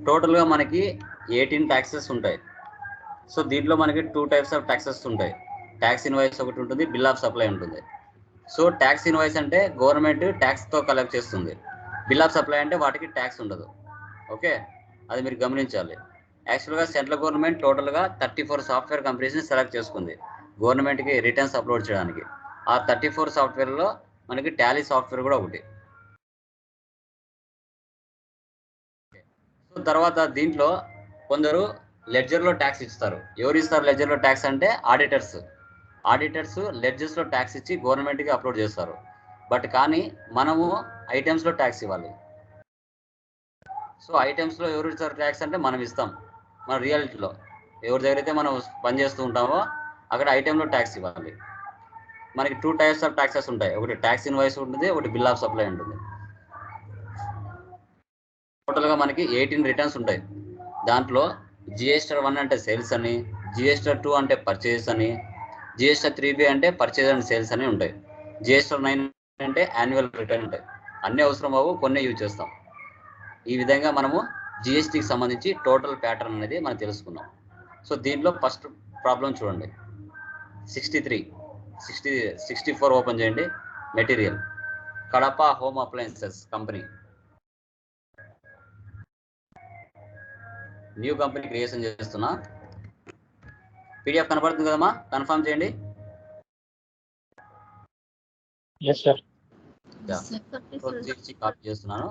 టోటల్గా మనకి 18 ట్యాక్సెస్ ఉంటాయి. సో దీంట్లో మనకి 2 టైప్స్ ఆఫ్ ట్యాక్సెస్ ఉంటాయి. ట్యాక్స్ ఇన్వాయిస్ ఒకటి ఉంటుంది, బిల్ ఆఫ్ సప్లై ఉంటుంది. సో ట్యాక్స్ ఇన్వాయిస్ అంటే గవర్నమెంట్ ట్యాక్స్తో కలెక్ట్ చేస్తుంది. బిల్ ఆఫ్ సప్లై అంటే వాటికి ట్యాక్స్ ఉండదు. ఓకే, అది మీరు గమనించాలి. యాక్చువల్గా సెంట్రల్ గవర్నమెంట్ టోటల్గా 34 సాఫ్ట్వేర్ కంపెనీస్ని సెలెక్ట్ చేసుకుంది గవర్నమెంట్కి రిటర్న్స్ అప్లోడ్ చేయడానికి. ఆ 34 సాఫ్ట్వేర్లో మనకి టాలీ సాఫ్ట్వేర్ కూడా ఒకటి. సో తర్వాత దీంట్లో కొందరు లెడ్జర్లో ట్యాక్స్ ఇస్తారు. ఎవరు ఇస్తారు లెడ్జర్లో ట్యాక్స్ అంటే ఆడిటర్స్. ఆడిటర్స్ లెడ్జర్స్లో ట్యాక్స్ ఇచ్చి గవర్నమెంట్కి అప్లోడ్ చేస్తారు. బట్ కానీ మనము ఐటమ్స్లో ట్యాక్స్ ఇవ్వాలి. సో ఐటమ్స్లో ఎవరు ఇస్తారు ట్యాక్స్ అంటే మనం ఇస్తాం. మన రియాలిటీలో ఎవరి దగ్గర అయితే మనం పని చేస్తూ ఉంటామో అక్కడ ఐటెంలో ట్యాక్స్ ఇవ్వాలి. మనకి 2 టైప్స్ ఆఫ్ ట్యాక్సెస్ ఉంటాయి. ఒకటి ట్యాక్స్ ఇన్వాయిస్ ఉంటుంది, ఒకటి బిల్ ఆఫ్ సప్లై ఉంటుంది. టోటల్గా మనకి 18 రిటర్న్స్ ఉంటాయి. దాంట్లో జిఎస్టర్ 1 అంటే సేల్స్ అని, జిఎస్టర్ 2 అంటే పర్చేస్ అని, జిఎస్టర్ 3B అంటే పర్చేజ్ అండ్ సేల్స్ అని ఉంటాయి. జిఎస్టర్ 9 అంటే యాన్యువల్ రిటర్న్ ఉంటాయి. అన్నీ అవసరం అవ్వు, కొన్ని యూజ్ చేస్తాం. ఈ విధంగా మనము జిఎస్టీకి సంబంధించి టోటల్ ప్యాటర్న్ అనేది మనం తెలుసుకున్నాం. సో దీంట్లో ఫస్ట్ ప్రాబ్లం చూడండి. 64 ఓపెన్ చేయండి. Material Kadapa home appliances company, new company creation చేస్తున్నా. పీడిఎఫ్ కనపడుతుంది కదమ్మా, కన్ఫర్మ్ చేయండి. కాపీ చేస్తున్నాను.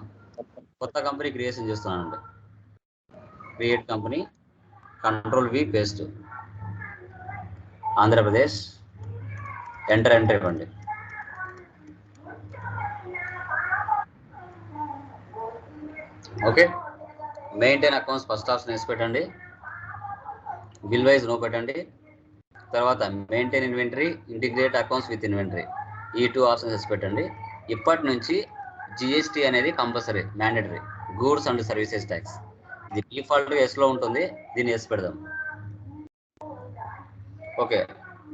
కొత్త కంపెనీ క్రియేషన్ చేస్తున్నానండి. Create company, control V paste, Andhra Pradesh, enter ఇవ్వండి. Okay, maintain accounts first option వేసి పెట్టండి. బిల్ వైజ్ నో పెట్టండి. తర్వాత maintain inventory, integrate accounts with inventory, ఈ 2 ఆప్షన్స్ వేసి పెట్టండి. ఇప్పటి నుంచి జిఎస్టీ అనేది compulsory, mandatory, goods and services tax. ఇది డిఫాల్ట్గా ఎస్లో ఉంటుంది, దీన్ని వేసి పెడదాం. ఓకే,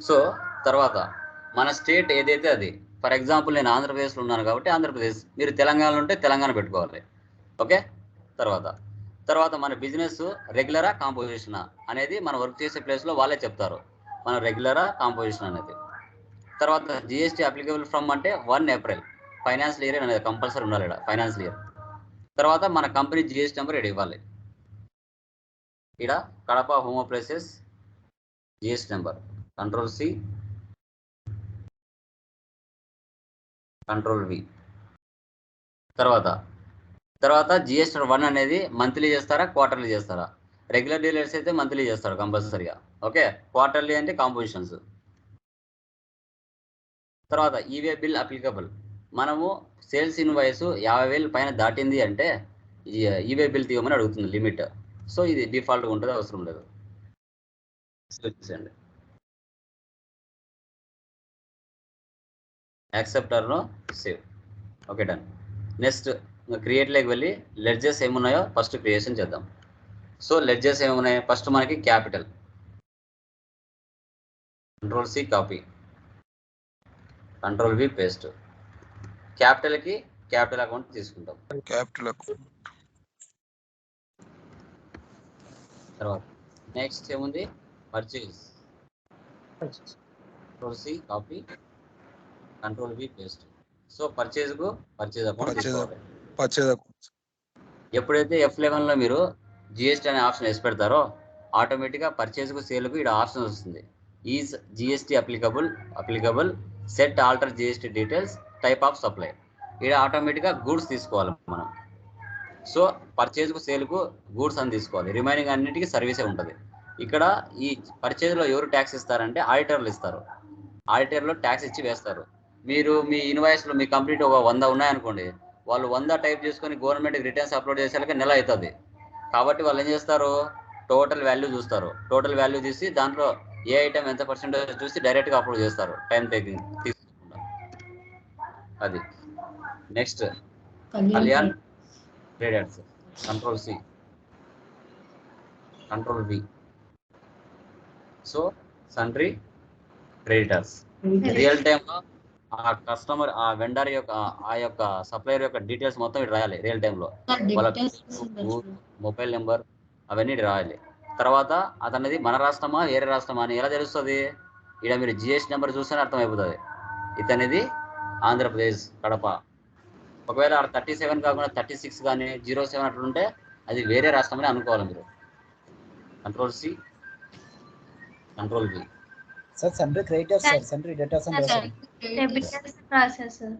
సో తర్వాత మన స్టేట్ ఏదైతే అది, ఫర్ ఎగ్జాంపుల్ నేను ఆంధ్రప్రదేశ్లో ఉన్నాను కాబట్టి ఆంధ్రప్రదేశ్, మీరు తెలంగాణలో ఉంటే తెలంగాణ పెట్టుకోవాలి. ఓకే, తర్వాత మన బిజినెస్ రెగ్యులరా కాంపోజిషనా అనేది మన వర్క్ చేసే ప్లేస్లో వాళ్ళే చెప్తారు, మన రెగ్యులరా కాంపోజిషన్ అనేది. తర్వాత జిఎస్టీ అప్లికబుల్ ఫ్రమ్ అంటే 1 ఏప్రిల్, ఫైనాన్షియల్ ఇయర్ అనేది కంపల్సరీ ఉండాలి ఇక్కడ, ఫైనాన్షియల్ ఇయర్. తర్వాత మన కంపెనీ జిఎస్టీ నెంబర్ ఇక్కడ ఇవ్వాలి. ఇక్కడ Kadapa home appliances GST number, control C, control V. తర్వాత జిఎస్టీ 1 అనేది మంత్లీ చేస్తారా, క్వార్టర్లీ చేస్తారా? రెగ్యులర్ డీలర్స్ అయితే మంత్లీ చేస్తారు కంపల్సరీగా. ఓకే, క్వార్టర్లీ అంటే కాంపోజిషన్స్. తర్వాత ఈవే బిల్ అప్లికబుల్, మనము సేల్స్ ఇన్వాయిస్ 50,000 పైన దాటింది అంటే ఈవే బిల్ తీయమని అడుగుతుంది లిమిట్. సో ఇది డిఫాల్ట్గా ఉంటుంది, అవసరం లేదు. చూసేయండి, యాక్సెప్టర్ను సేవ్. Okay, done. నెక్స్ట్ క్రియేట్లోకి వెళ్ళి లెడ్జెస్ ఏమున్నాయో ఫస్ట్ క్రియేషన్ చేద్దాం. సో లెడ్జెస్ ఏమున్నాయి, ఫస్ట్ మనకి capital, control C copy, control V paste. క్యాపిటల్కి క్యాపిటల్ అకౌంట్ తీసుకుంటాం. Capital account. తర్వాత నెక్స్ట్ ఏముంది, purchase, control C copy, control V paste. So పర్చేజ్కు పర్చేజ్ అకౌంట్ తీసుకోవాలి. ఎప్పుడైతే F11లో మీరు జిఎస్టీ అనే ఆప్షన్ వేసి పెడతారో ఆటోమేటిక్గా పర్చేజ్కు సేల్కు ఇక్కడ ఆప్షన్ వస్తుంది. Is GST applicable set alter GST details type of supply. ఇక్కడ ఆటోమేటిక్గా గూడ్స్ తీసుకోవాలి మనం. సో పర్చేజ్కు సేల్కు గూడ్స్ అని తీసుకోవాలి, రిమైనింగ్ అన్నిటికీ సర్వీసే ఉంటుంది. ఇక్కడ ఈ పర్చేజ్లో ఎవరు ట్యాక్స్ ఇస్తారంటే ఆడిటర్లు ఇస్తారు. ఆడిటర్లో ట్యాక్స్ ఇచ్చి వేస్తారు. మీరు మీ ఇన్వాయిస్లో మీ కంప్లీట్ ఒక 100 ఉన్నాయనుకోండి, వాళ్ళు 100 టైప్ చేసుకొని గవర్నమెంట్కి రిటర్న్స్ అప్లోడ్ చేసేలాగా నెల అవుతుంది. కాబట్టి వాళ్ళు ఏం చేస్తారు, టోటల్ వాల్యూ చూస్తారు. టోటల్ వాల్యూ తీసి దాంట్లో ఏ ఐటమ్ ఎంత పర్సెంటేజ్ చూసి డైరెక్ట్గా అప్లోడ్ చేస్తారు, టైం టేకింగ్ తీసుకుంటా. అది next Kalyan traders, control C, control V. So sundry creditors. Real టైంలో ఆ కస్టమర్ ఆ వెండర్ యొక్క ఆ యొక్క సప్లయర్ యొక్క డీటెయిల్స్ మొత్తం ఇటు రాయాలి రియల్ టైంలో. వాళ్ళ మొబైల్ నెంబర్ అవన్నీ ఇటు రాయాలి. తర్వాత అతనిది మన రాష్ట్రమా వేరే రాష్ట్రమా అని ఎలా తెలుస్తుంది? ఇక్కడ మీరు జిఎస్టీ నెంబర్ చూస్తేనే అర్థమైపోతుంది ఇతనిది ఆంధ్రప్రదేశ్ కడప. ఒకవేళ 37 కాకుండా 36 కానీ 07 అట్లుంటే అది వేరే రాష్ట్రం అని అనుకోవాలి మీరు. Control C, control B. Sir sundry creditors sir, sundry debtors అని రాశారు. డెబిటర్స్ రాశారు sir.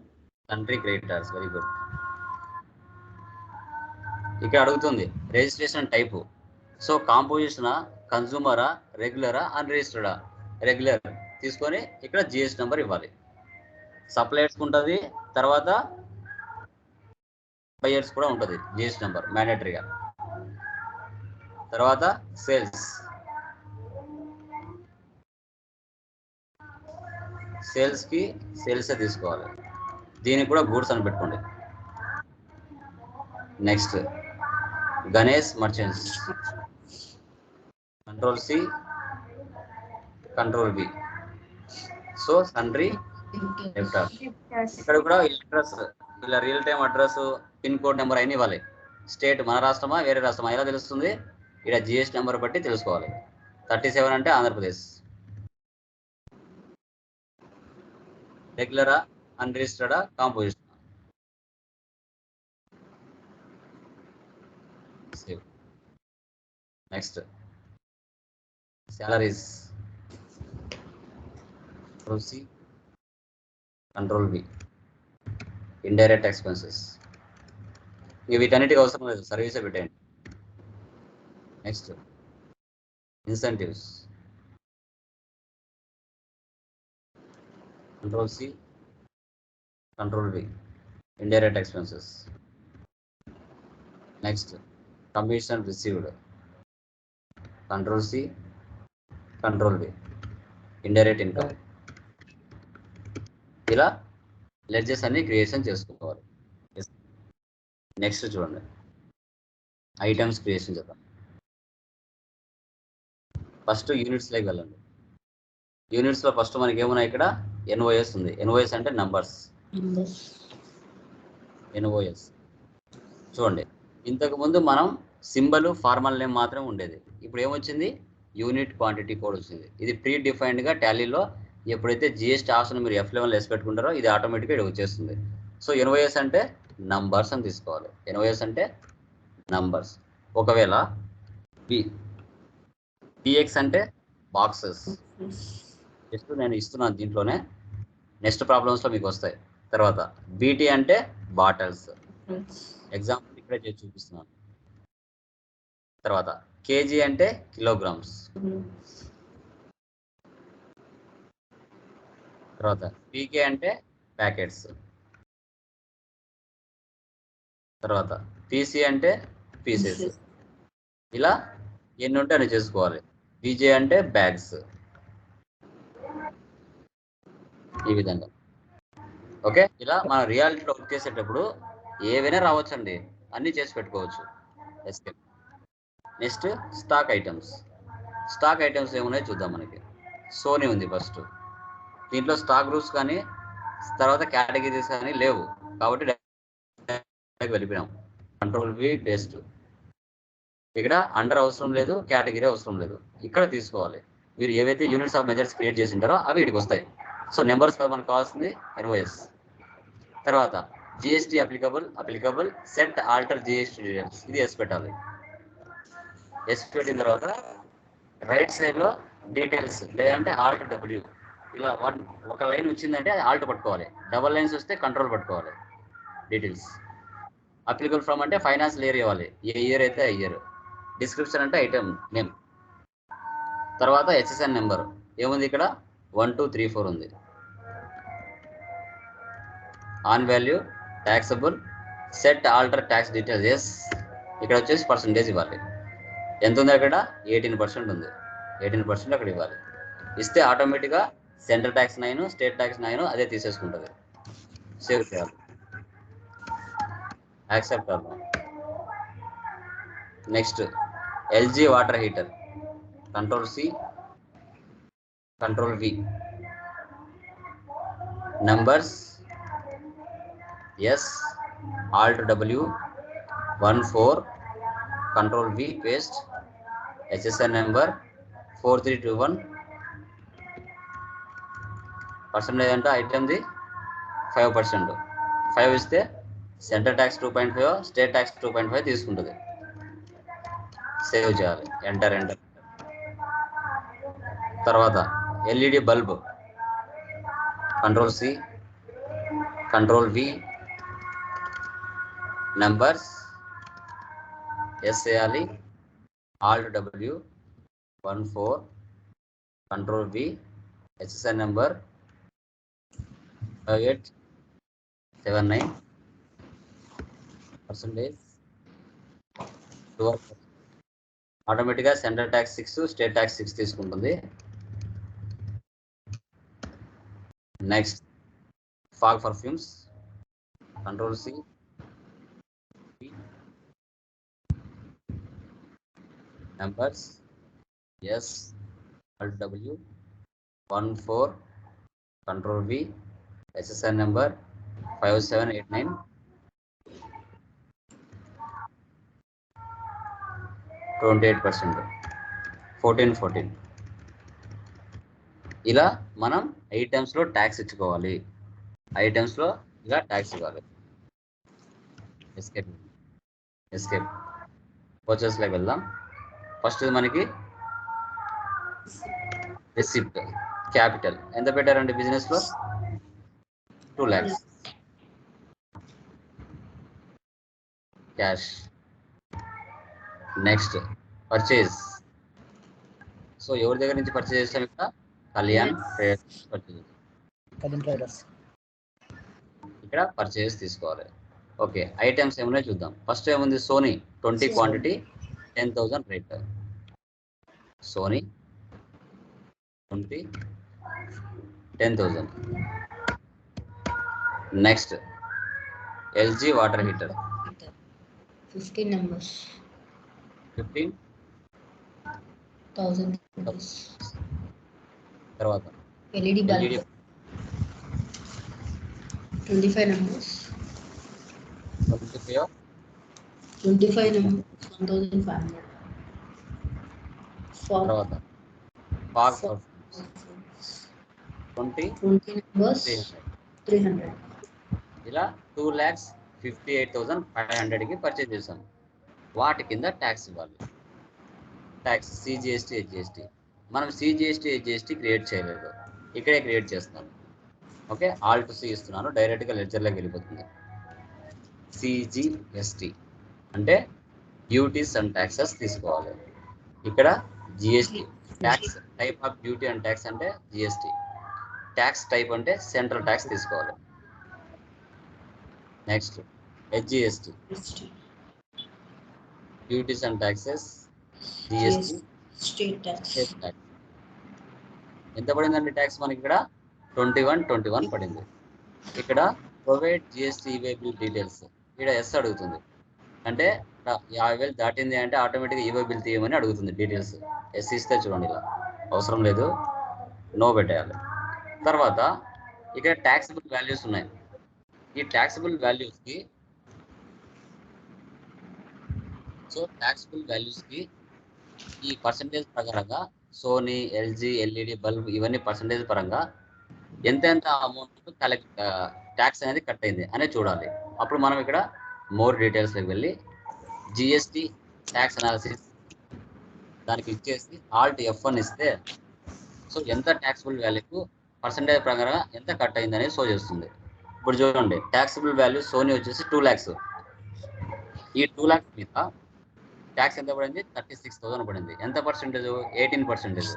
Sundry creditors, very good. ఇక్కడ అడుగుతుంది రిజిస్ట్రేషన్ టైపు. సో కాంపోజిషనా, కన్జ్యూమరా, రెగ్యులరా, అన్రిజిస్టర్డా? రెగ్యులర్ తీసుకొని ఇక్కడ జిఎస్టీ నెంబర్ ఇవ్వాలి. సప్లయర్స్కి ఉంటుంది, తర్వాత బయర్స్ కూడా ఉంటుంది జిఎస్టీ నెంబర్ మ్యాండేటరీగా. తర్వాత సేల్స్, సేల్స్కి సేల్సే తీసుకోవాలి, దీనికి కూడా గూడ్స్ అని పెట్టుకోండి. Next Ganesh merchants, control C, control B. So sundry debtor. ఇక్కడ కూడా అడ్రస్, ఇలా real time address, pin code number అయినా ఇవ్వాలి. స్టేట్ మన రాష్ట్రమా వేరే రాష్ట్రమా ఎలా తెలుస్తుంది? ఇక్కడ జిఎస్టీ నెంబర్ బట్టి తెలుసుకోవాలి. 37 అంటే Andhra Pradesh. రెగ్యులరా, అన్రిజిస్టర్డా, composition. Next salaries, control C, control V. Indirect expenses వీటన్నిటికి అవసరం లేదు, సర్వీసే పెట్టండి. Next incentives, control C, control వి. Indirect expenses. Next commission received, control C, control వి. Indirect income. ఇలా లెడ్జెస్ అన్ని క్రియేషన్ చేసుకోవాలి. నెక్స్ట్ చూడండి ఐటమ్స్ క్రియేషన్ చేద్దాం. ఫస్ట్ యూనిట్స్లోకి వెళ్ళండి. యూనిట్స్లో ఫస్ట్ మనకి ఏమున్నాయి? ఇక్కడ ఎన్ఓఎస్ ఉంది. ఎన్ఓఎస్ అంటే నంబర్స్. ఎన్ఓఎస్ చూడండి, ఇంతకుముందు మనం సింబల్ ఫార్మల్ నేమ్ మాత్రం ఉండేది. ఇప్పుడు ఏమొచ్చింది? యూనిట్ క్వాంటిటీ కోడ్ వచ్చింది. ఇది ప్రీ డిఫైన్డ్గా టాలీలో ఎప్పుడైతే జిఎస్టీ ఆప్షన్ మీరు F11 వేసి పెట్టుకుంటారో ఇది ఆటోమేటిక్గా ఇది వచ్చేస్తుంది. సో ఎన్ఓఎస్ అంటే నంబర్స్ అని తీసుకోవాలి. ఎన్ఓఎస్ అంటే నంబర్స్. ఒకవేళ బిఎక్స్ అంటే బాక్సెస్. జస్ట్ నేను ఇస్తున్నాను దీంట్లోనే, నెక్స్ట్ ప్రాబ్లమ్స్లో మీకు వస్తాయి. తర్వాత బీటీ అంటే బాటిల్స్. ఎగ్జాంపుల్ ఇక్కడే చేసి చూపిస్తున్నాను. తర్వాత కేజీ అంటే కిలోగ్రామ్స్. తర్వాత పీకే అంటే ప్యాకెట్స్. తర్వాత పీసీ అంటే పీసెస్. ఇలా ఎన్ని ఉంటే అని చేసుకోవాలి. బీజే అంటే బ్యాగ్స్. ఈ విధంగా ఓకే. ఇలా మనం రియాలిటీలో వర్క్ చేసేటప్పుడు ఏవైనా రావచ్చండి, అన్నీ చేసి పెట్టుకోవచ్చు. Escape. Next stock items. Stock items ఏమున్నాయో చూద్దాం. మనకి సోనీ ఉంది ఫస్ట్. దీంట్లో స్టాక్ గ్రూప్స్ కానీ తర్వాత కేటగిరీస్ కానీ లేవు కాబట్టి వెళ్ళిపోయాం. Control V paste. ఇక్కడ అండర్ అవసరం లేదు, కేటగిరీ అవసరం లేదు. ఇక్కడ తీసుకోవాలి. మీరు ఏవైతే యూనిట్స్ ఆఫ్ మెజర్స్ క్రియేట్ చేసి ఉంటారో అవి వీటికి వస్తాయి. సో నెంబర్స్ మనకు కావాల్సింది ఎన్ఓఎస్. తర్వాత GST applicable set alter GST details. ఇది ఎస్ పెట్టాలి. ఎస్ పెట్టిన తర్వాత రైట్ సైడ్లో డీటెయిల్స్ లేదంటే ఆల్ట్ డబ్ల్యూ. ఇలా ఒక లైన్ వచ్చిందంటే ఆల్ట్ పట్టుకోవాలి. డబల్ లైన్స్ వస్తే కంట్రోల్ పట్టుకోవాలి. డీటెయిల్స్. అప్లికబుల్ ఫ్రమ్ అంటే ఫైనాన్షియల్ ఇయర్ ఇవ్వాలి, ఏ ఇయర్ అయితే ఆ ఇయర్. డిస్క్రిప్షన్ అంటే ఐటమ్ నేమ్. తర్వాత హెచ్ఎస్ఎన్ నెంబర్ ఏముంది? ఇక్కడ 1 2 3 4 ఉంది. On value, taxable, set alter tax details. Yes. ఇక్కడ వచ్చేసి పర్సంటేజ్ ఇవ్వాలి. ఎంత ఉంది? అక్కడ 18% ఉంది. 18% అక్కడ ఇవ్వాలి. ఇస్తే ఆటోమేటిక్గా సెంట్రల్ ట్యాక్స్ 9, స్టేట్ ట్యాక్స్ 9 అదే తీసేసుకుంటుంది. సేవ్ చేయాలి. యాక్సెప్ట్ అవ్వాలి. Next LG water heater. Control C, control V. numbers S Alt W 14 Control V paste SSN number 4321 percentage అంటే ఐటమ్ది 5%. 5 ఇస్తే సెంటర్ ట్యాక్స్ 2.5 స్టేట్ ట్యాక్స్ 2.5 తీసుకుంటుంది. సేవ్ చేయాలి. ఎంటర్. తర్వాత LED bulb control C control V numbers S చేయాలి. Alt W 14 control V HSN number 5879 percentage ఆటోమేటిక్గా central tax 6 state tax 6 తీసుకుంటుంది. Next fog perfumes control C numbers S Alt W 14 control V SSN number 5789 28% 14 ఇలా మనం items లో tax ఇచ్చుకోవాలి. Items లో ఇలా tax ఇవ్వాలి. ఎస్కేప్ పర్చేస్ లోకి వెళ్దాం. ఫస్ట్ మనకి రిసిప్ట్ క్యాపిటల్ ఎంత పెట్టారండి బిజినెస్ లో 2 lakhs cash. Next purchase. So ఎవరి దగ్గర నుంచి పర్చేజ్ చేస్తాం? ఇక్కడ కళ్యాణ్ ట్రేడర్స్. ఇక్కడ పర్చేజ్ తీసుకోవాలి. ఓకే, ఐటమ్స్ ఏమున్నాయో చూద్దాం. ఫస్ట్ ఏముంది? Sony 20 quantity 10,000 rate. Sony 20 10,000. Next LG water heater 15 numbers 15,000. తర్వాత LED bulb 25 numbers 25 numbers 1,500. తర్వాత ఫాగ్ 20 numbers 300. ఇలా 2,58,500కి పర్చేజ్ చేసాం. వాటి కింద ట్యాక్స్ ఇవ్వాలి. Tax CGST HGST. మనం సిజిఎస్టీ హెచ్జిఎస్టీ క్రియేట్ చేయలేదు, ఇక్కడే క్రియేట్ చేస్తాను. ఓకే, ఆల్ట్ సి ఇస్తున్నాను, డైరెక్ట్గా లెడ్జర్లోకి వెళ్ళిపోతుంది. సిజిఎస్టీ అంటే డ్యూటీస్ అండ్ ట్యాక్సెస్ తీసుకోవాలి. ఇక్కడ GST tax type of duty and tax అంటే జిఎస్టీ. ట్యాక్స్ టైప్ అంటే సెంట్రల్ ట్యాక్స్ తీసుకోవాలి. Next HGST duties and taxes GST state tax. ఎంత పడిందండి ట్యాక్స్ మనకి? ఇక్కడ 21 పడింది. ఇక్కడ ప్రొవైడ్ జిఎస్టీ ఈవైబిల్ డీటెయిల్స్, ఇక్కడ ఎస్ అడుగుతుంది. అంటే 50,000 దాటింది అంటే ఆటోమేటిక్గా ఈవైబిల్ తీయమని అడుగుతుంది. డీటెయిల్స్ ఎస్ ఇస్తే చూడండి, ఇలా అవసరం లేదు, నో పెట్టేయాలి. తర్వాత ఇక్కడ ట్యాక్సిబుల్ వాల్యూస్ ఉన్నాయి. ఈ ట్యాక్సిబుల్ వాల్యూస్కి ఈ పర్సంటేజ్ ప్రకారంగా సోనీ, ఎల్జీ, ఎల్ఈడి బల్బ్ ఇవన్నీ పర్సంటేజ్ పరంగా ఎంత అమౌంట్ ట్యాక్స్ అనేది కట్ అయింది అనేది చూడాలి. అప్పుడు మనం ఇక్కడ మోర్ డీటెయిల్స్లోకి వెళ్ళి జిఎస్టీ ట్యాక్స్ అనాలిసిస్ దానికి ఇచ్చేసి ఆల్ట్ F1 ఇస్తే సో ఎంత ట్యాక్సిబుల్ వాల్యూకు పర్సంటేజ్ ప్రకారంగా ఎంత కట్ అయింది అనేది షో చేస్తుంది. ఇప్పుడు చూడండి, ట్యాక్సిబుల్ వాల్యూ సోనీ వచ్చేసి 2 lakhs. ఈ 2 lakhs మీద ట్యాక్స్ ఎంత పడింది? 36,000 పడింది. ఎంత పర్సెంటేజ్? 18%.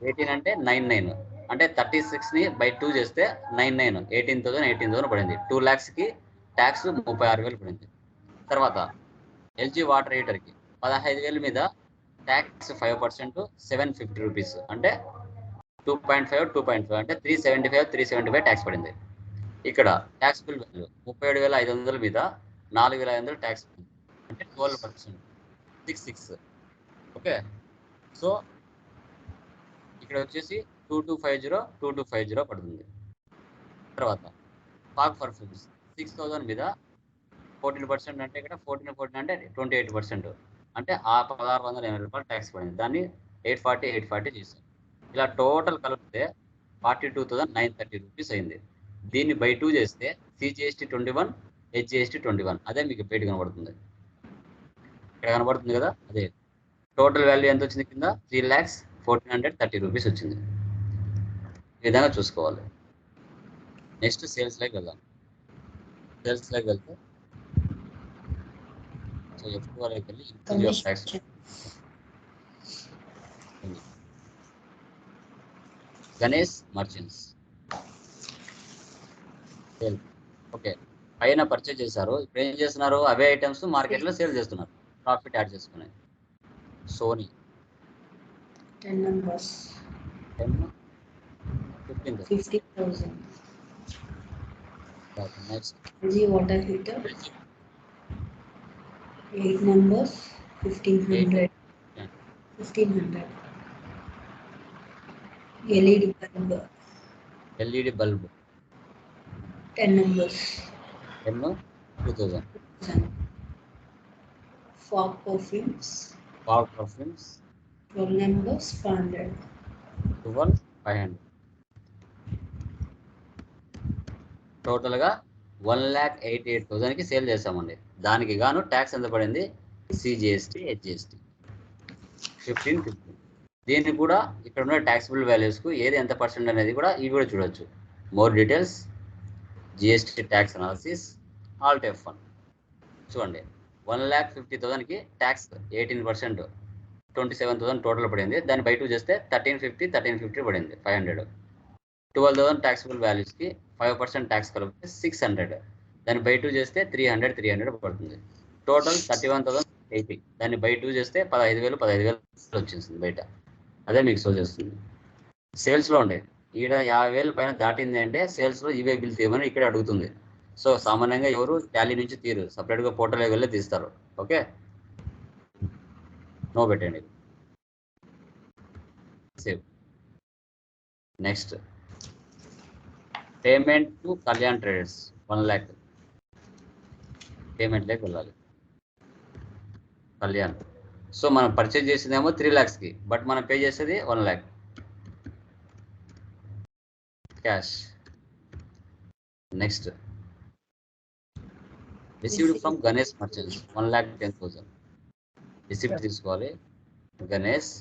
18 అంటే 99, అంటే 36ని by 2 చేస్తే 99, 18,000 పడింది. 2 lakhsకి ట్యాక్స్ 36,000 పడింది. తర్వాత ఎల్జీ వాటర్ హీటర్కి 15,000 మీద ట్యాక్స్ 5% 750 రూపీస్, అంటే 2.5 అంటే 375 ట్యాక్స్ పడింది. ఇక్కడ ట్యాక్సిబుల్ వాల్యూ 37,500 మీద 4,500 ట్యాక్స్ పడింది, అంటే 12%, 66. ఓకే, సో ఇక్కడ వచ్చేసి 2250 పడుతుంది. తర్వాత పాక్ పర్ఫ్యూమ్స్ 6,000 మీద 14% అంటే ఇక్కడ 14 అంటే 28%, అంటే ఆ 1,680 రూపాయలు ట్యాక్స్ పడింది. దాన్ని 840 చేశారు. ఇలా టోటల్ కలిపితే 42,930 రూపీస్ అయింది. దీన్ని బై 2 చేస్తే సిజిఎస్టీ 21, హెచ్జిఎస్టీ 21, అదే మీకు బయట కనబడుతుంది. ఇక్కడ కనబడుతుంది కదా, అదే టోటల్ వాల్యూ ఎంత వచ్చింది కింద 3,1430 రూపీస్ వచ్చింది. ఈ విధంగా చూసుకోవాలి. నెక్స్ట్ సేల్స్లోకి వెళ్దాం. సేల్స్లోకి వెళ్తే సో F2 వరకు వెళ్ళి inclusive of tax Ganesh merchants sale. Okay, పైన పర్చేజ్ చేశారు. ఇప్పుడు ఏం చేస్తున్నారు, అవే ఐటమ్స్ మార్కెట్లో సేల్ చేస్తున్నారు, ప్రాఫిట్ యాడ్ చేసుకుని. Sony 10 numbers. 15,000. 50,000. Next LG water heater. 8 numbers. 1,500. 1,500. LED bulb. LED bulb 10 numbers. 2,000. Fog perfumes. Pack perfumes 12 numbers. 500. 500. టోటల్గా 1,88,000కి సేల్ చేసామండి. దానికి గాను ట్యాక్స్ ఎంత పడింది, సిజిఎస్టీ, హెచ్జిఎస్టీ 15. దీనికి కూడా ఇక్కడ ఉన్న ట్యాక్సిబుల్ వాల్యూస్కు ఏది ఎంత పర్సెంట్ అనేది కూడా ఇవి కూడా చూడొచ్చు. More details, GST tax analysis, all type fund. చూడండి, 1,50,000కి ట్యాక్స్ 18%, 27,000 టోటల్ పడింది. దాన్ని బై 2 చేస్తే 1350 పడింది, 500. 12,000 ట్యాక్సిబుల్ వాల్యూస్కి 5% ట్యాక్స్ కలిపితే 600. దాన్ని బై 2 చేస్తే 300 పడుతుంది. టోటల్ 31,080. దాన్ని బై 2 చేస్తే 15,000 వచ్చేసింది బయట. అదే మీకు షో చేస్తుంది. సేల్స్లో ఉండే ఈడ 50,000 పైన దాటింది అంటే సేల్స్లో ఈవే బిల్ తీయమని ఇక్కడ అడుగుతుంది. సో సామాన్యంగా ఎవరు టాలీ నుంచి తీరు, సపరేట్గా పోర్టల్కి వెళ్ళి తీస్తారు. ఓకే, నో పెట్టండి. Save. Next payment to Kalyan traders 1 lakh. పేమెంట్లోకి వెళ్ళాలి. కళ్యాణ్. సో మనం పర్చేజ్ చేసిందేమో 3 lakhsకి, బట్ మనం పే చేసేది 1 lakh cash. Next received from Ganesh merchants 1,10,000 receipt తీసుకోవాలి. గణేష్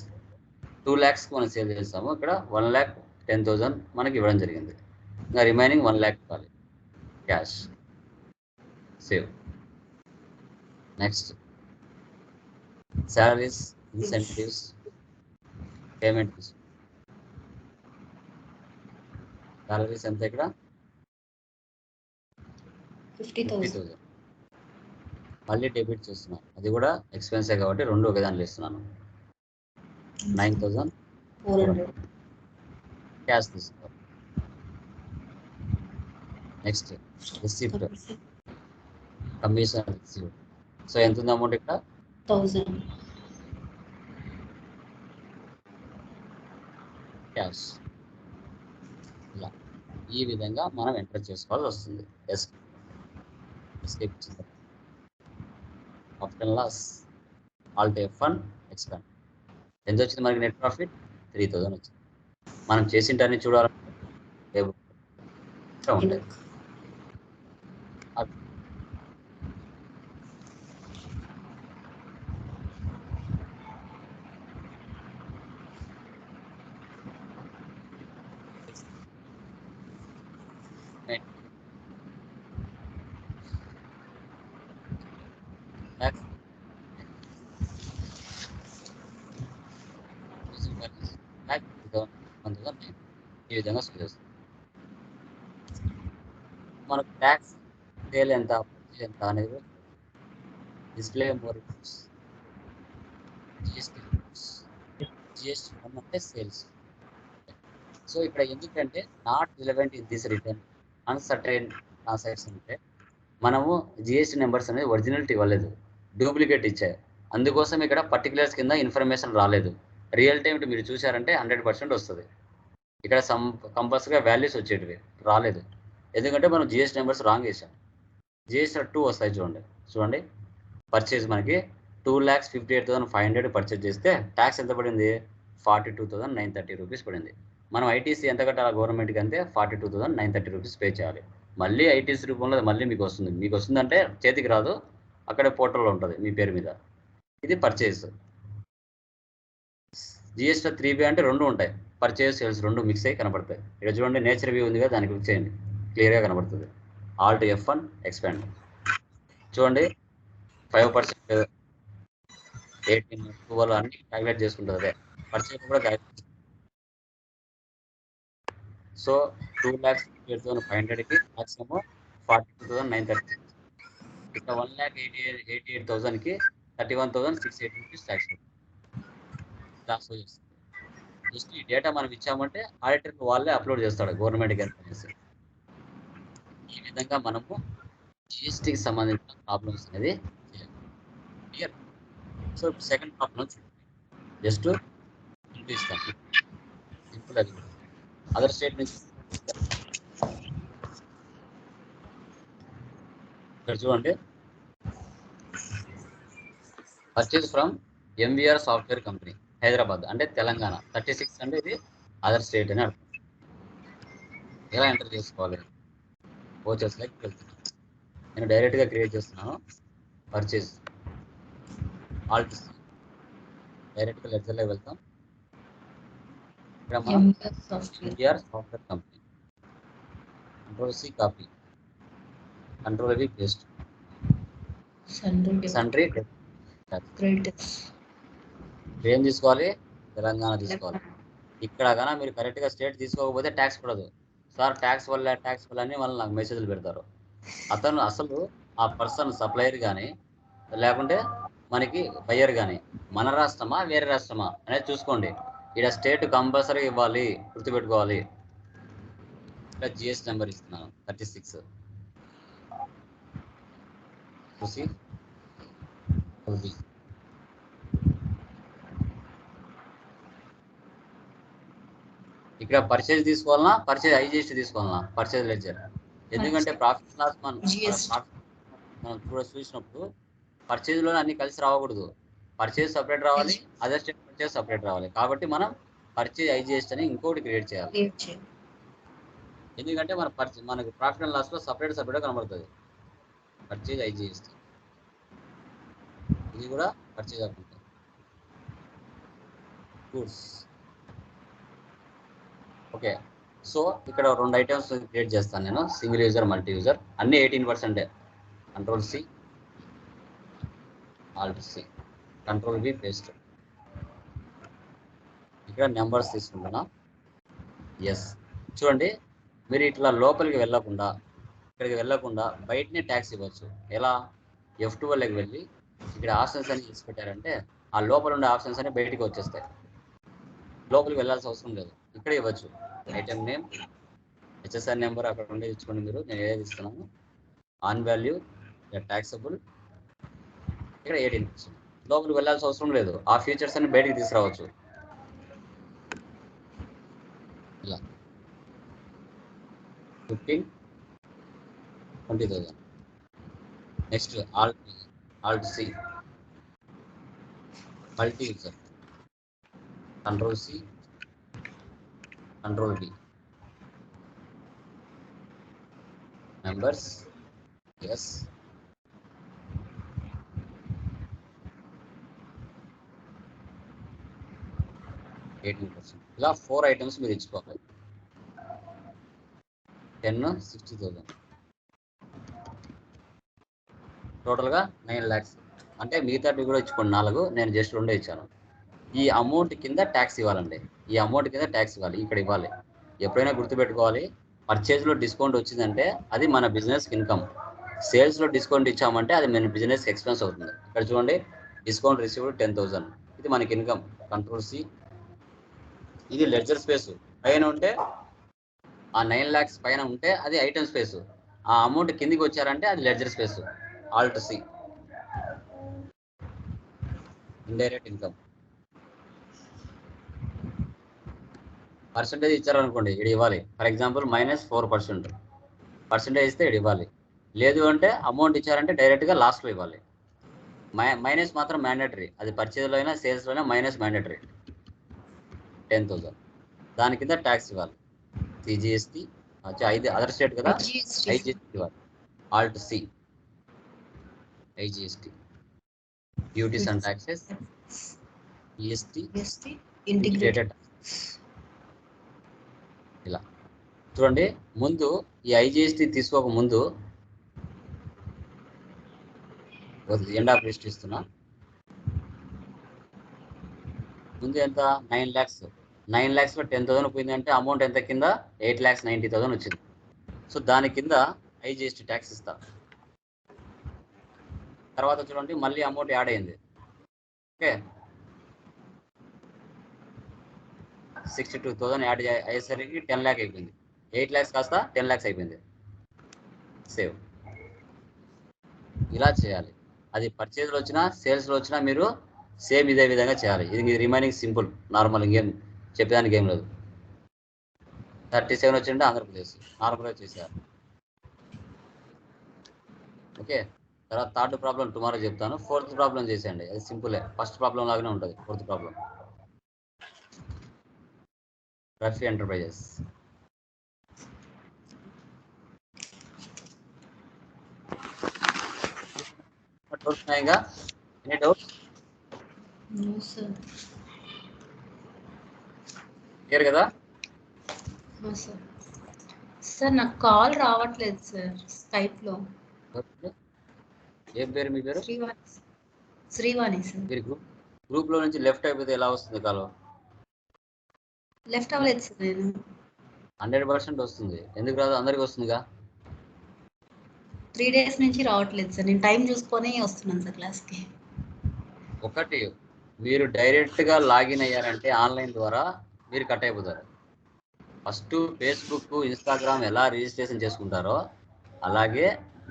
2 lakhsకి మనం సేల్ చేస్తాము. ఇక్కడ 1,10,000 మనకి ఇవ్వడం జరిగింది. ఇంకా రిమైనింగ్ 1 lakh ఇవ్వాలి cash. Save. Next salaries, incentives, payment. Salaries ఎంత ఇక్కడ 50,000. మళ్ళీ డెబిట్ చేస్తున్నాను, అది కూడా ఎక్స్పెన్సే కాబట్టి రెండు ఒకే దాంట్లో ఇస్తున్నాను. 9,400 క్యాష్ తీసుకోవాలి. Next receipt, commission receipt. So ఎంత ఉంది అమౌంట్ ఇక్కడ 1,000. క్యాష్. ఇలా ఈ విధంగా మనం ఎంటర్ చేసుకోవాల్సి వస్తుంది. Escape option loss, all type fund, expend. ఎంత వచ్చింది మనకి నెట్ ప్రాఫిట్ 3,000 వచ్చింది. మనం చేసింటాన్ని చూడాలంటే ఉంటాయి. ఈ విధంగా చూపిస్తుంది. మనకు ట్యాక్స్ సేల్ ఎంత, పర్చేజ్ ఎంత అనేది డిస్ప్లే మోర్ జిఎస్టీ. జిఎస్టీ అంటే సేల్స్. సో ఇక్కడ ఎందుకంటే not relevant in this return uncertain transaction అంటే మనము జిఎస్టీ నెంబర్స్ అనేది ఒరిజినల్టీ ఇవ్వలేదు, డూప్లికేట్ ఇచ్చాయి. అందుకోసం ఇక్కడ పర్టికులర్స్ కింద ఇన్ఫర్మేషన్ రాలేదు. రియల్ టైం మీరు చూసారంటే 100% వస్తుంది. ఇక్కడ కంపల్సరీగా వాల్యూస్ వచ్చేటివి రాలేదు. ఎందుకంటే మనం జిఎస్టీ నెంబర్స్ రాంగ్ వేసాం. జిఎస్టీ 2 వస్తాయి చూడండి. పర్చేజ్ మనకి 2,58,500 పర్చేజ్ చేస్తే ట్యాక్స్ ఎంత పడింది? 42,930 రూపీస్ పడింది. మనం ఐటీసీ ఎంత కట్టాలి గవర్నమెంట్కి అంటే 42,930 రూపీస్ పే చేయాలి. మళ్ళీ ఐటీసీ రూపంలో మళ్ళీ మీకు వస్తుందంటే చేతికి రాదు, అక్కడే పోర్టల్లో ఉంటుంది మీ పేరు మీద. ఇది పర్చేజ్. జిఎస్టీ 3B అంటే 2 ఉంటాయి, పర్చేజ్ సేల్స్ 2 మిక్స్ అయ్యి కనబడతాయి. ఇక్కడ చూడండి నేచర్ వ్యూ ఉంది కదా, దాన్ని క్లిక్ చేయండి, క్లియర్గా కనబడుతుంది. Alt F1 expand. చూడండి 5%, 18, 12 అన్ని క్యాలిక్యులేట్ చేసుకుంటుంది. అదే పర్చేజ్ కూడా క్యాలిక్యులేట్. సో 2,58,500కి ట్యాక్స్ ఏమో 42,930. ఇక్కడ 1,88,000కి 31,680 రూపీస్ ట్యాక్స్. జస్ట్ ఈ డేటా మనం ఇచ్చామంటే ఆడిటర్కి వాళ్ళే అప్లోడ్ చేస్తాడు గవర్నమెంట్కి అనేసి. ఈ విధంగా మనము జిఎస్టీకి సంబంధించిన ప్రాబ్లమ్స్ అనేది clear. So second problem just ఇస్తాను, సింపుల్. అది అదర్ స్టేట్ నుంచి ఇక్కడ చూడండి, purchase from MVR software company Hyderabad అంటే తెలంగాణ 36 అంటే ఇది అదర్ స్టేట్ అని అర్థం. ఎలా ఎంటర్ చేసుకోవాలి? ఓచర్స్ లైక్ వెళ్తున్నాను, నేను డైరెక్ట్గా క్రియేట్ చేస్తున్నాను. పర్చేజ్ ఆల్ట్ డైరెక్ట్గా లెడ్జర్లోకి వెళ్తాం. ఇక్కడ మనం MVR software company, Ctrl+C copy, Ctrl+V paste, sundry ఏం తీసుకోవాలి? తెలంగాణ తీసుకోవాలి. ఇక్కడ కానీ మీరు కరెక్ట్గా స్టేట్ తీసుకోకపోతే ట్యాక్స్ పడదు. సార్ ట్యాక్స్ వల్ల అని వాళ్ళు నాకు మెసేజ్లు పెడతారు. అతను అసలు ఆ పర్సన్ సప్లయర్ కానీ లేకుంటే మనకి బయ్యర్ కానీ మన రాష్ట్రమా వేరే రాష్ట్రమా అనేది చూసుకోండి. ఇక్కడ స్టేట్ కంపల్సరీ ఇవ్వాలి, గుర్తుపెట్టుకోవాలి. ఇక్కడ జిఎస్ నెంబర్ ఇస్తున్నాను 36 చూసి ఇక్కడ పర్చేజ్ తీసుకోవాలన్నా, పర్చేజ్ ఐజిఎస్టీ తీసుకోవాలన్నా, పర్చేజ్ లెడ్జర్. ఎందుకంటే ప్రాఫిట్ లాస్ మనం చూసినప్పుడు పర్చేజ్లో అన్ని కలిసి రావకూడదు. పర్చేజ్ సపరేట్ రావాలి, అదర్ స్టేట్ పర్చేజ్ సపరేట్ రావాలి. కాబట్టి మనం పర్చేజ్ ఐజిఎస్టీ అని ఇంకోటి క్రియేట్ చేయాలి. ఎందుకంటే మనకు ప్రాఫిట్ అండ్ లాస్లో సపరేట్గా కనబడుతుంది. పర్చేజ్ ఐజిఎస్టీ, ఇది కూడా purchase account goods. Okay, so ఇక్కడ 2 ఐటమ్స్ క్రియేట్ చేస్తాను నేను, సింగిల్ యూజర్, మల్టీ యూజర్, అన్ని 18%. Ctrl+C, Alt+C, Ctrl+V paste. ఇక్కడ నెంబర్స్ తీసుకుంటున్నా. ఎస్, చూడండి మీరు ఇట్లా లోపలికి వెళ్ళకుండా, ఇక్కడికి వెళ్ళకుండా బయటనే ట్యాక్స్ ఇవ్వచ్చు. ఎలా? F12కి వెళ్ళి ఇక్కడ ఆప్షన్స్ అని చేసి పెట్టారంటే ఆ లోపల ఉండే ఆప్షన్స్ అన్ని బయటికి వచ్చేస్తాయి. లోపలికి వెళ్ళాల్సిన అవసరం లేదు, ఇక్కడ ఇవ్వచ్చు. ఐటమ్ నేమ్, హెచ్ఎస్ఆర్ నెంబర్ అక్కడ ఉండే ఇచ్చుకోండి మీరు. నేను ఏది ఇస్తున్నాను? ఆన్ వాల్యూ, ట్యాక్సబుల్, ఇక్కడ 18%. లోపలికి వెళ్ళాల్సిన అవసరం లేదు, ఆ ఫీచర్స్ అన్ని బయటికి తీసుకురావచ్చు. ఇలా 15,20,000. Next Alt+C, multi user, Ctrl+C, Ctrl+V, members, yes, ఇలా 4 ఐటమ్స్ మీరు ఇచ్చుకోవాలి. 10, 60,000, టోటల్గా 9 lakhs. అంటే మిగతా కూడా ఇచ్చుకోండి 4, నేను జస్ట్ 2 ఇచ్చాను. ఈ అమౌంట్ కింద ట్యాక్స్ ఇవ్వాలండి, ఈ అమౌంట్ కింద ట్యాక్స్ ఇవ్వాలి, ఇక్కడ ఇవ్వాలి. ఎప్పుడైనా గుర్తుపెట్టుకోవాలి, పర్చేజ్లో డిస్కౌంట్ వచ్చిందంటే అది మన బిజినెస్ ఇన్కమ్. సేల్స్లో డిస్కౌంట్ ఇచ్చామంటే అది మన బిజినెస్ ఎక్స్పెన్స్ అవుతుంది. ఇక్కడ చూడండి, డిస్కౌంట్ రిసీవ్డ్ 10,000, ఇది మనకి ఇన్కమ్. Ctrl+C, ఇది లెడ్జర్ స్పేస్. పైన ఉంటే ఆ 9 lakhs పైన ఉంటే అది ఐటమ్ స్పేస్, ఆ అమౌంట్ కిందికి వచ్చారంటే అది ledger space. Alt+C, indirect income. Percentage ఇచ్చారనుకోండి, ఇది ఇవ్వాలి. For example -4%. పర్సంటేజ్ ఇస్తే ఇక్కడ ఇవ్వాలి. లేదు అంటే అమౌంట్ ఇచ్చారంటే డైరెక్ట్గా లాస్ట్లో ఇవ్వాలి. మైనస్ మాత్రం మ్యాండేటరీ, అది పర్చేజ్లో అయినా సేల్స్లో అయినా మైనస్ మ్యాండేటరీ 10,000. దాని కింద ట్యాక్స్ ఇవ్వాలి. సిజిఎస్టీ ఐదు అదర్ స్టేట్ కదా, ఐజిఎస్టీ ఇవ్వాలి. Alt C IGST, duties and taxes, EST, integrated. ఇలా చూడండి, ముందు ఈ ఐజిఎస్టీ తీసుకోక ముందు ఎండ్ ఆఫ్ లిస్ట్ ఇస్తున్నా. ముందు ఎంత 9 lakhs, 9 lakhsలో 10,000 పోయింది అంటే అమౌంట్ ఎంత కింద 8,90,000 వచ్చింది. సో దాని కింద ఐజిఎస్టీ ట్యాక్స్ ఇస్తా. తర్వాత చూడండి మళ్ళీ అమౌంట్ యాడ్ అయింది. ఓకే, 62,000 యాడ్ అయ్యేసరికి 10 lakh అయిపోయింది. 8 lakhs కాస్త 10 lakhs అయిపోయింది. సేవ్. ఇలా చేయాలి. అది పర్చేజ్లో వచ్చినా సేల్స్లో వచ్చినా మీరు సేమ్ ఇదే విధంగా చేయాలి. ఇది రిమైనింగ్ సింపుల్, నార్మల్, ఇంకేం చెప్పేదానికి ఏం లేదు. 37 వచ్చింటే ఆంధ్రప్రదేశ్ నార్మల్గా చేశారు. ఓకే, తర్వాత థర్డ్ ప్రాబ్లం టుమారో చెప్తాను. ఫోర్త్ ప్రాబ్లం చేసేయండి, అది సింపులే, ఫస్ట్ ప్రాబ్లం లాగానే ఉంటుంది. Fourth problem Rafi enterprises. Doubts ఉన్నాయిగా? Any doubts? No, sir. Clear కదా? No, sir. సార్ నాకు కాల్ రావట్లేదు సార్ స్కైప్లో. ఏం పేరు మీ పేరు? శ్రీవాణి సార్. మీరు గ్రూప్లో నుంచి లెఫ్ట్ అయిపోతే ఎలా వస్తుంది కాల్? లెఫ్ట్ అవ్వలేదు సార్ నేను. 100% వస్తుంది. ఎందుకు రాదు? అందరికి వస్తుందిగా. 3 days నుంచి రావట్లేదు సార్. నేను టైం చూసుకొని వస్తున్నాను సార్ క్లాస్కి. ఒకటి, మీరు డైరెక్ట్గా లాగిన్ అయ్యారంటే ఆన్లైన్ ద్వారా మీరు కట్ అయిపోతారు. ఫస్ట్ ఫేస్బుక్, ఇన్స్టాగ్రామ్ ఎలా రిజిస్ట్రేషన్ చేసుకుంటారో అలాగే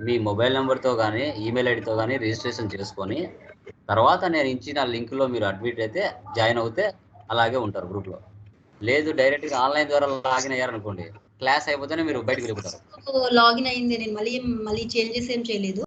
మీ మొబైల్ నెంబర్తో కానీ ఈమెయిల్ ఐడితో కానీ రిజిస్ట్రేషన్ చేసుకొని తర్వాత నేను ఇచ్చిన లింక్లో మీరు అడ్మిట్ అయితే జాయిన్ అవుతే అలాగే ఉంటారు గ్రూప్లో. లేదు డైరెక్ట్గా ఆన్లైన్ ద్వారా లాగిన్ అయ్యారనుకోండి, క్లాస్ అయిపోతేనే మీరు బయటకు వెళ్ళిపోతారు. లాగిన్ అయింది, నేను మళ్ళీ చేంజెస్ ఏం చేయలేదు.